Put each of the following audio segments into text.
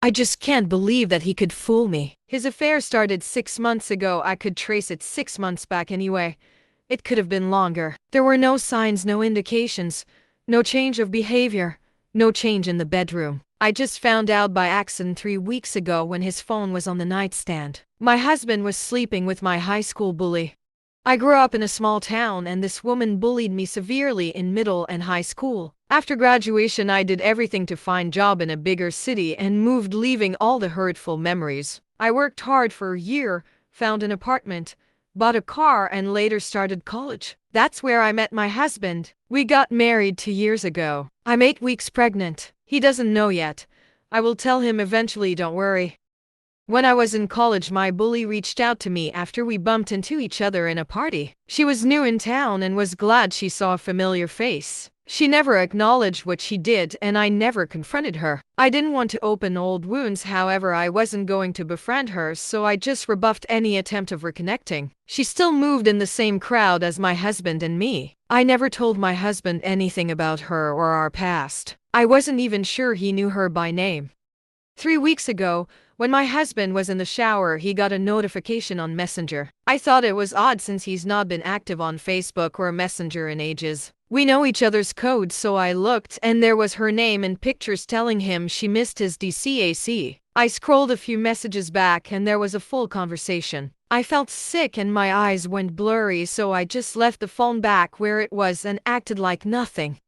I just can't believe that he could fool me. His affair started 6 months ago. I could trace it 6 months back anyway. It could have been longer. There were no signs, no indications, no change of behavior, no change in the bedroom. I just found out by accident 3 weeks ago when his phone was on the nightstand. My husband was sleeping with my high school bully. I grew up in a small town and this woman bullied me severely in middle and high school. After graduation, I did everything to find a job in a bigger city and moved, leaving all the hurtful memories. I worked hard for a year, found an apartment, bought a car, and later started college. That's where I met my husband. We got married 2 years ago. I'm 8 weeks pregnant. He doesn't know yet. I will tell him eventually, don't worry. When I was in college, my bully reached out to me after we bumped into each other in a party. She was new in town and was glad she saw a familiar face. She never acknowledged what she did, and I never confronted her. I didn't want to open old wounds, however, I wasn't going to befriend her, so I just rebuffed any attempt of reconnecting. She still moved in the same crowd as my husband and me. I never told my husband anything about her or our past. I wasn't even sure he knew her by name. 3 weeks ago, when my husband was in the shower, he got a notification on Messenger. I thought it was odd since he's not been active on Facebook or Messenger in ages. We know each other's codes, so I looked and there was her name and pictures telling him she missed his DCAC. I scrolled a few messages back and there was a full conversation. I felt sick and my eyes went blurry, so I just left the phone back where it was and acted like nothing.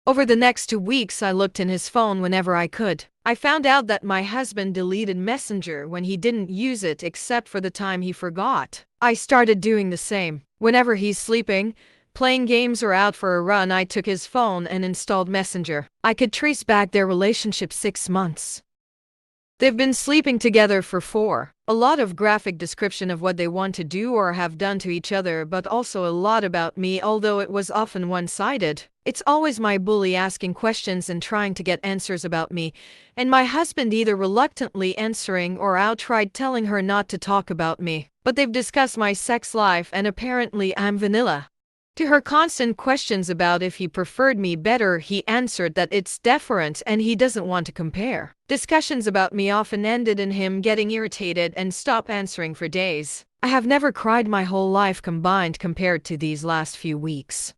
Over the next 2 weeks, I looked in his phone whenever I could. I found out that my husband deleted Messenger when he didn't use it except for the time he forgot. I started doing the same. Whenever he's sleeping, playing games, or out for a run, I took his phone and installed Messenger. I could trace back their relationship 6 months. They've been sleeping together for 4. A lot of graphic description of what they want to do or have done to each other, but also a lot about me, although it was often one-sided. It's always my bully asking questions and trying to get answers about me, and my husband either reluctantly answering or outright telling her not to talk about me. But they've discussed my sex life and apparently I'm vanilla. To her constant questions about if he preferred me better, he answered that it's different and he doesn't want to compare. Discussions about me often ended in him getting irritated and stop answering for days. I have never cried my whole life combined compared to these last few weeks.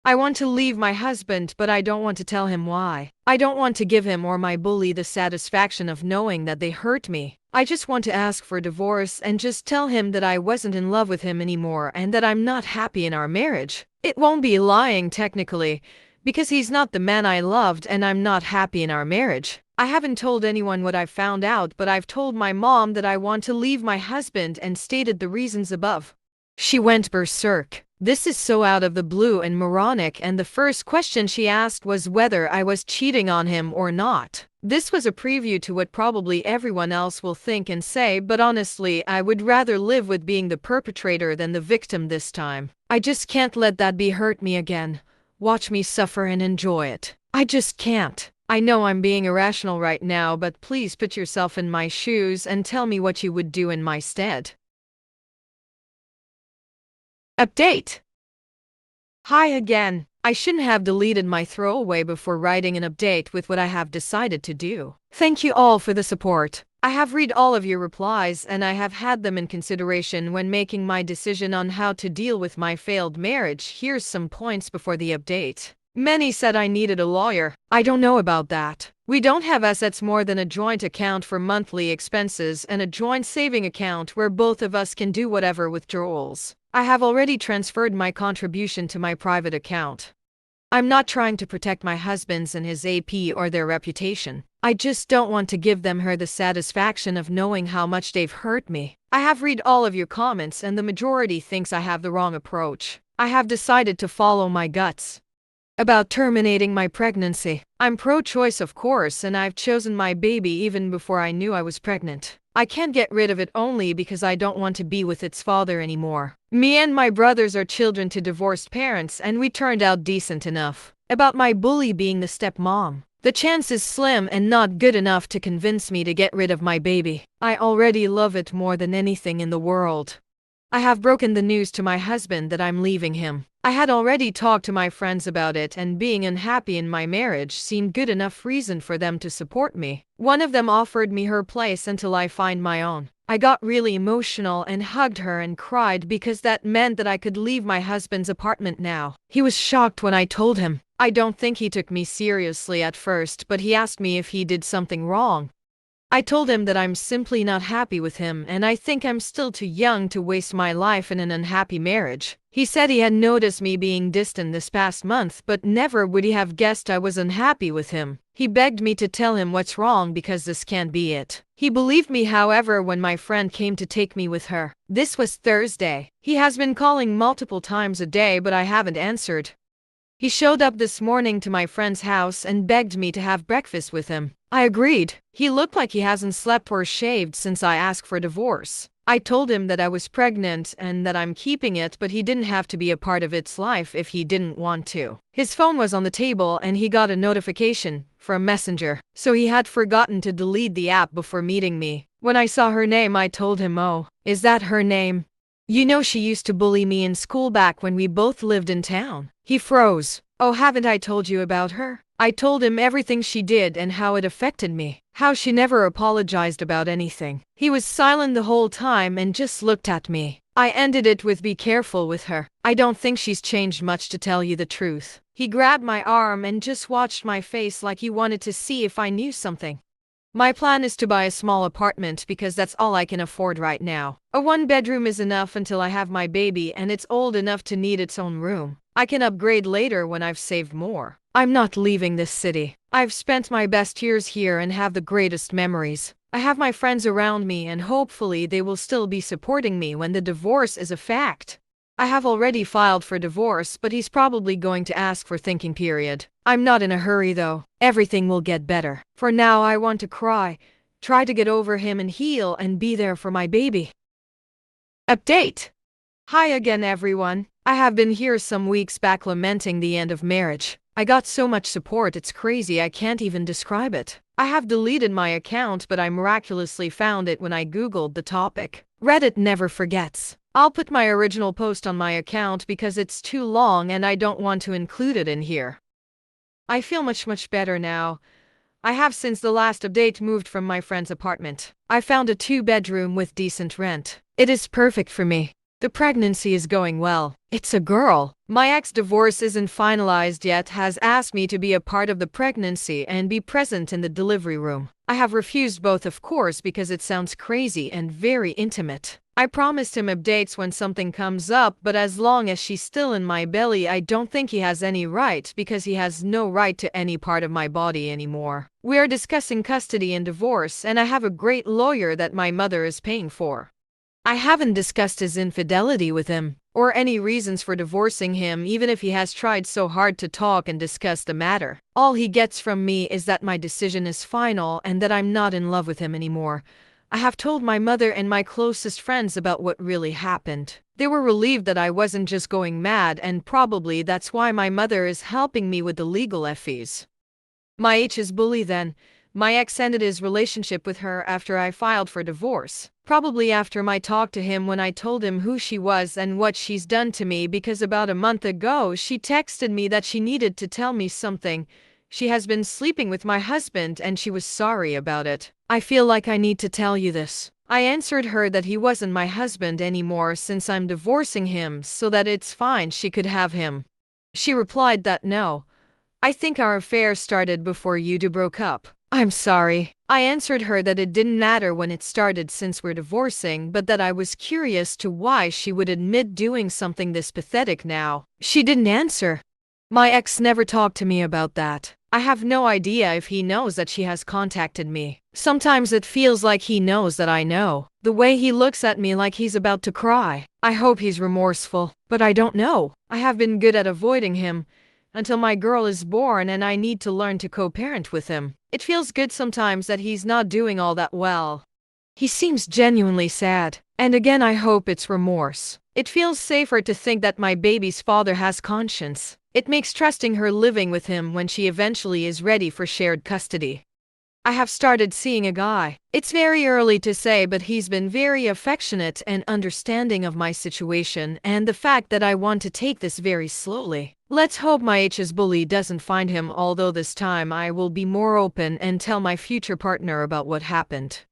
I want to leave my husband, but I don't want to tell him why. I don't want to give him or my bully the satisfaction of knowing that they hurt me. I just want to ask for divorce and just tell him that I wasn't in love with him anymore and that I'm not happy in our marriage. It won't be lying technically, because he's not the man I loved and I'm not happy in our marriage. I haven't told anyone what I've found out, but I've told my mom that I want to leave my husband and stated the reasons above. She went berserk. This is so out of the blue and moronic, and the first question she asked was whether I was cheating on him or not. This was a preview to what probably everyone else will think and say, but honestly, I would rather live with being the perpetrator than the victim this time. I just can't let that be hurt me again. Watch me suffer and enjoy it. I just can't. I know I'm being irrational right now, but please put yourself in my shoes and tell me what you would do in my stead. Update. Hi again. I shouldn't have deleted my throwaway before writing an update with what I have decided to do. Thank you all for the support. I have read all of your replies and I have had them in consideration when making my decision on how to deal with my failed marriage. Here's some points before the update. Many said I needed a lawyer. I don't know about that. We don't have assets more than a joint account for monthly expenses and a joint saving account where both of us can do whatever withdrawals. I have already transferred my contribution to my private account. I'm not trying to protect my husband's and his AP or their reputation. I just don't want to give them the satisfaction of knowing how much they've hurt me. I have read all of your comments and the majority thinks I have the wrong approach. I have decided to follow my guts. About terminating my pregnancy. I'm pro-choice, of course, and I've chosen my baby even before I knew I was pregnant. I can't get rid of it only because I don't want to be with its father anymore. Me and my brothers are children to divorced parents and we turned out decent enough. About my bully being the stepmom. The chance is slim and not good enough to convince me to get rid of my baby. I already love it more than anything in the world. I have broken the news to my husband that I'm leaving him. I had already talked to my friends about it, and being unhappy in my marriage seemed good enough reason for them to support me. One of them offered me her place until I find my own. I got really emotional and hugged her and cried because that meant that I could leave my husband's apartment now. He was shocked when I told him. I don't think he took me seriously at first, but he asked me if he did something wrong. I told him that I'm simply not happy with him, and I think I'm still too young to waste my life in an unhappy marriage. He said he had noticed me being distant this past month, but never would he have guessed I was unhappy with him. He begged me to tell him what's wrong because this can't be it. He believed me, however, when my friend came to take me with her. This was Thursday. He has been calling multiple times a day, but I haven't answered. He showed up this morning to my friend's house and begged me to have breakfast with him. I agreed. He looked like he hasn't slept or shaved since I asked for divorce. I told him that I was pregnant and that I'm keeping it, but he didn't have to be a part of its life if he didn't want to. His phone was on the table and he got a notification from Messenger, so he had forgotten to delete the app before meeting me. When I saw her name, I told him, "Oh, is that her name? You know, she used to bully me in school back when we both lived in town." He froze. "Oh, haven't I told you about her?" I told him everything she did and how it affected me, how she never apologized about anything. He was silent the whole time and just looked at me. I ended it with, "Be careful with her. I don't think she's changed much, to tell you the truth." He grabbed my arm and just watched my face like he wanted to see if I knew something. My plan is to buy a small apartment because that's all I can afford right now. A one-bedroom is enough until I have my baby, and it's old enough to need its own room. I can upgrade later when I've saved more. I'm not leaving this city. I've spent my best years here and have the greatest memories. I have my friends around me, and hopefully they will still be supporting me when the divorce is a fact. I have already filed for divorce, but he's probably going to ask for thinking period. I'm not in a hurry though. Everything will get better. For now, I want to cry, try to get over him and heal and be there for my baby. Update. Hi again, everyone. I have been here some weeks back lamenting the end of marriage. I got so much support, it's crazy, I can't even describe it. I have deleted my account, but I miraculously found it when I googled the topic. Reddit never forgets. I'll put my original post on my account because it's too long and I don't want to include it in here. I feel much better now. I have since the last update moved from my friend's apartment. I found a 2-bedroom with decent rent. It is perfect for me. The pregnancy is going well. It's a girl. My ex-divorce isn't finalized yet, has asked me to be a part of the pregnancy and be present in the delivery room. I have refused both, of course, because it sounds crazy and very intimate. I promised him updates when something comes up, but as long as she's still in my belly, I don't think he has any right, because he has no right to any part of my body anymore. We are discussing custody and divorce, and I have a great lawyer that my mother is paying for. I haven't discussed his infidelity with him, or any reasons for divorcing him, even if he has tried so hard to talk and discuss the matter. All he gets from me is that my decision is final and that I'm not in love with him anymore. I have told my mother and my closest friends about what really happened. They were relieved that I wasn't just going mad, and probably that's why my mother is helping me with the legal fees. My is bully then. My ex ended his relationship with her after I filed for divorce. Probably after my talk to him when I told him who she was and what she's done to me, because about a month ago she texted me that she needed to tell me something. She has been sleeping with my husband and she was sorry about it. I feel like I need to tell you this. I answered her that he wasn't my husband anymore since I'm divorcing him, so that it's fine, she could have him. She replied that no. I think our affair started before you two broke up. I'm sorry. I answered her that it didn't matter when it started since we're divorcing, but that I was curious to why she would admit doing something this pathetic now. She didn't answer. My ex never talked to me about that. I have no idea if he knows that she has contacted me. Sometimes it feels like he knows that I know. The way he looks at me like he's about to cry. I hope he's remorseful, but I don't know. I have been good at avoiding him until my girl is born, and I need to learn to co-parent with him. It feels good sometimes that he's not doing all that well. He seems genuinely sad, and again I hope it's remorse. It feels safer to think that my baby's father has conscience. It makes trusting her living with him when she eventually is ready for shared custody. I have started seeing a guy. It's very early to say, but he's been very affectionate and understanding of my situation and the fact that I want to take this very slowly. Let's hope my H's bully doesn't find him, although this time I will be more open and tell my future partner about what happened.